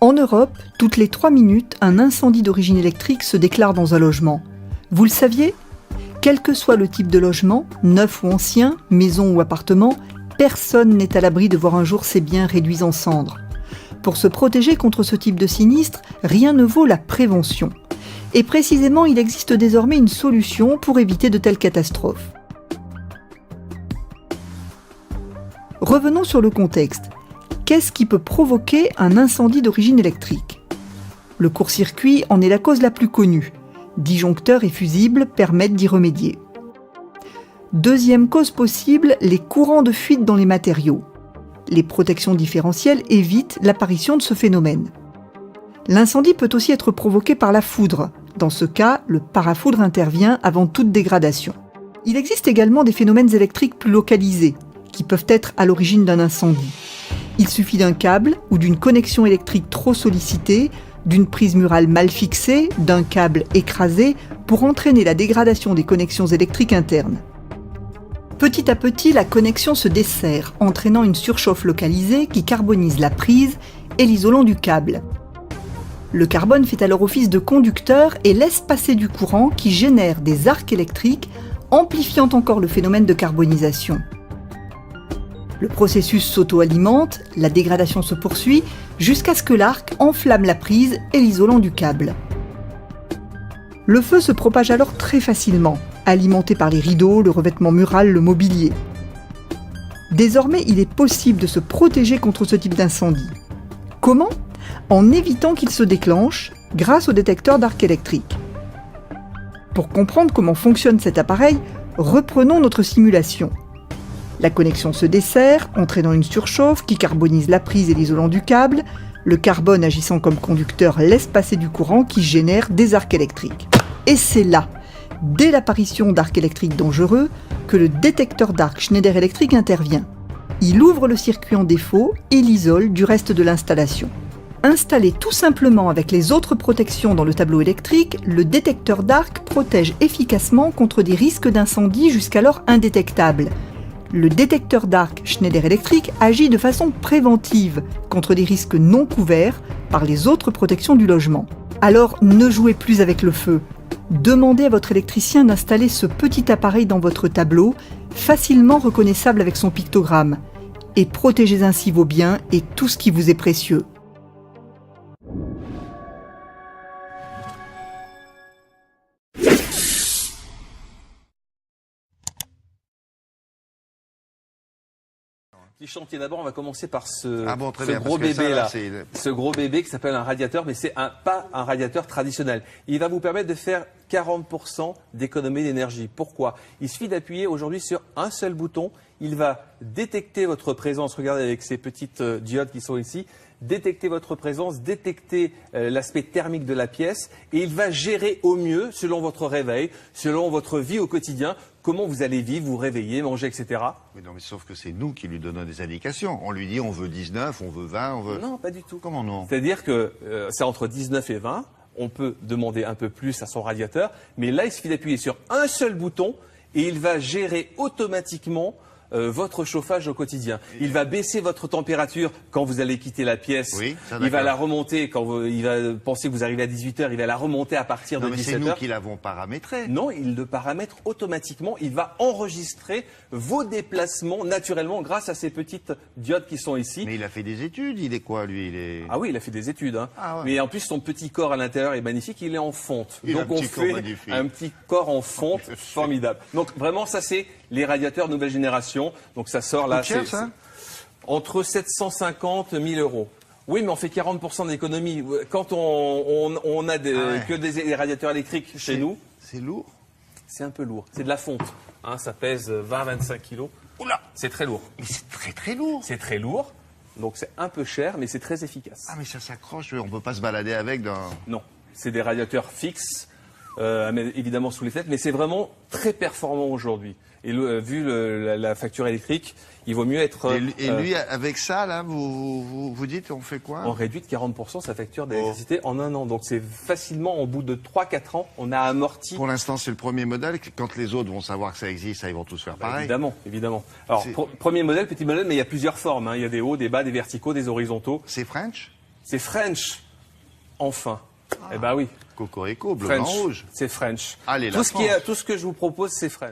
En Europe, toutes les 3 minutes, un incendie d'origine électrique se déclare dans un logement. Vous le saviez ? Quel que soit le type de logement, neuf ou ancien, maison ou appartement, personne n'est à l'abri de voir un jour ses biens réduits en cendres. Pour se protéger contre ce type de sinistre, rien ne vaut la prévention. Et précisément, il existe désormais une solution pour éviter de telles catastrophes. Revenons sur le contexte. Qu'est-ce qui peut provoquer un incendie d'origine électrique ? Le court-circuit en est la cause la plus connue. Disjoncteurs et fusibles permettent d'y remédier. Deuxième cause possible, les courants de fuite dans les matériaux. Les protections différentielles évitent l'apparition de ce phénomène. L'incendie peut aussi être provoqué par la foudre. Dans ce cas, le parafoudre intervient avant toute dégradation. Il existe également des phénomènes électriques plus localisés, qui peuvent être à l'origine d'un incendie. Il suffit d'un câble ou d'une connexion électrique trop sollicitée, d'une prise murale mal fixée, d'un câble écrasé, pour entraîner la dégradation des connexions électriques internes. Petit à petit, la connexion se desserre, entraînant une surchauffe localisée qui carbonise la prise et l'isolant du câble. Le carbone fait alors office de conducteur et laisse passer du courant qui génère des arcs électriques, amplifiant encore le phénomène de carbonisation. Le processus s'auto-alimente, la dégradation se poursuit, jusqu'à ce que l'arc enflamme la prise et l'isolant du câble. Le feu se propage alors très facilement. alimentés par les rideaux, le revêtement mural, le mobilier. Désormais, il est possible de se protéger contre ce type d'incendie. Comment ? En évitant qu'il se déclenche grâce au détecteur d'arc électrique. Pour comprendre comment fonctionne cet appareil, reprenons notre simulation. La connexion se dessert, entraînant une surchauffe qui carbonise la prise et l'isolant du câble. Le carbone agissant comme conducteur laisse passer du courant qui génère des arcs électriques. Et c'est là, dès l'apparition d'arcs électriques dangereux, que le détecteur d'arc Schneider Electric intervient. Il ouvre le circuit en défaut et l'isole du reste de l'installation. Installé tout simplement avec les autres protections dans le tableau électrique, le détecteur d'arc protège efficacement contre des risques d'incendie jusqu'alors indétectables. Le détecteur d'arc Schneider Electric agit de façon préventive contre des risques non couverts par les autres protections du logement. Alors ne jouez plus avec le feu. Demandez à votre électricien d'installer ce petit appareil dans votre tableau, facilement reconnaissable avec son pictogramme. Et protégez ainsi vos biens et tout ce qui vous est précieux. Petit chantier. D'abord, on va commencer par ce bien, gros bébé là, c'est... ce gros bébé qui s'appelle un radiateur, mais c'est pas un radiateur traditionnel. Il va vous permettre de faire 40% d'économie d'énergie. Pourquoi? Il suffit d'appuyer aujourd'hui sur un seul bouton. Il va détecter votre présence. Regardez avec ces petites diodes qui sont ici. Détecter votre présence, détecter l'aspect thermique de la pièce et il va gérer au mieux, selon votre réveil, selon votre vie au quotidien, comment vous allez vivre, vous réveiller, manger, etc. Mais non, mais sauf que c'est nous qui lui donnons des indications. On lui dit on veut 19, on veut 20, on veut... Non, pas du tout. Comment non? C'est-à-dire que c'est entre 19 et 20. On peut demander un peu plus à son radiateur, mais là, il suffit d'appuyer sur un seul bouton et il va gérer automatiquement votre chauffage au quotidien. Il va baisser votre température quand vous allez quitter la pièce. Oui, ça, il va la remonter quand il va penser que vous arrivez à 18h, il va la remonter à partir de 17h. Non, mais c'est nous qui l'avons paramétré. Non, il le paramètre automatiquement. Il va enregistrer vos déplacements naturellement grâce à ces petites diodes qui sont ici. Mais il a fait des études, il est quoi lui? Ah oui, il a fait des études. Hein. Ah ouais. Mais en plus, son petit corps à l'intérieur est magnifique, il est en fonte. Donc on fait un petit corps en fonte formidable. Donc vraiment, ça c'est les radiateurs nouvelle génération. Donc ça sort là, c'est ça entre 750 et 1000 euros. Oui, mais on fait 40% d'économie. Quand on a que des radiateurs électriques chez nous. C'est lourd? C'est un peu lourd. C'est de la fonte. Hein, ça pèse 20-25 kilos. Oula! C'est très lourd. Mais c'est très lourd. C'est très lourd. Donc c'est un peu cher, mais c'est très efficace. Ah mais ça s'accroche, on peut pas se balader avec dans... Non, c'est des radiateurs fixes, évidemment sous les fenêtres, mais c'est vraiment très performant aujourd'hui. Et vu la facture électrique, il vaut mieux être... Et lui, avec ça, là, vous dites, on fait quoi? On réduit de 40% sa facture d'électricité en un an. Donc c'est facilement, au bout de 3-4 ans, on a amorti... Pour l'instant, c'est le premier modèle. Quand les autres vont savoir que ça existe, ils vont tous faire pareil. Évidemment, évidemment. Alors, premier modèle, petit modèle, mais il y a plusieurs formes. Hein. Il y a des hauts, des bas, des verticaux, des horizontaux. C'est French? C'est French. Enfin. Eh ben oui. Cocorico, bleu, blanc, rouge. C'est French. Allez, tout ce que je vous propose, c'est French.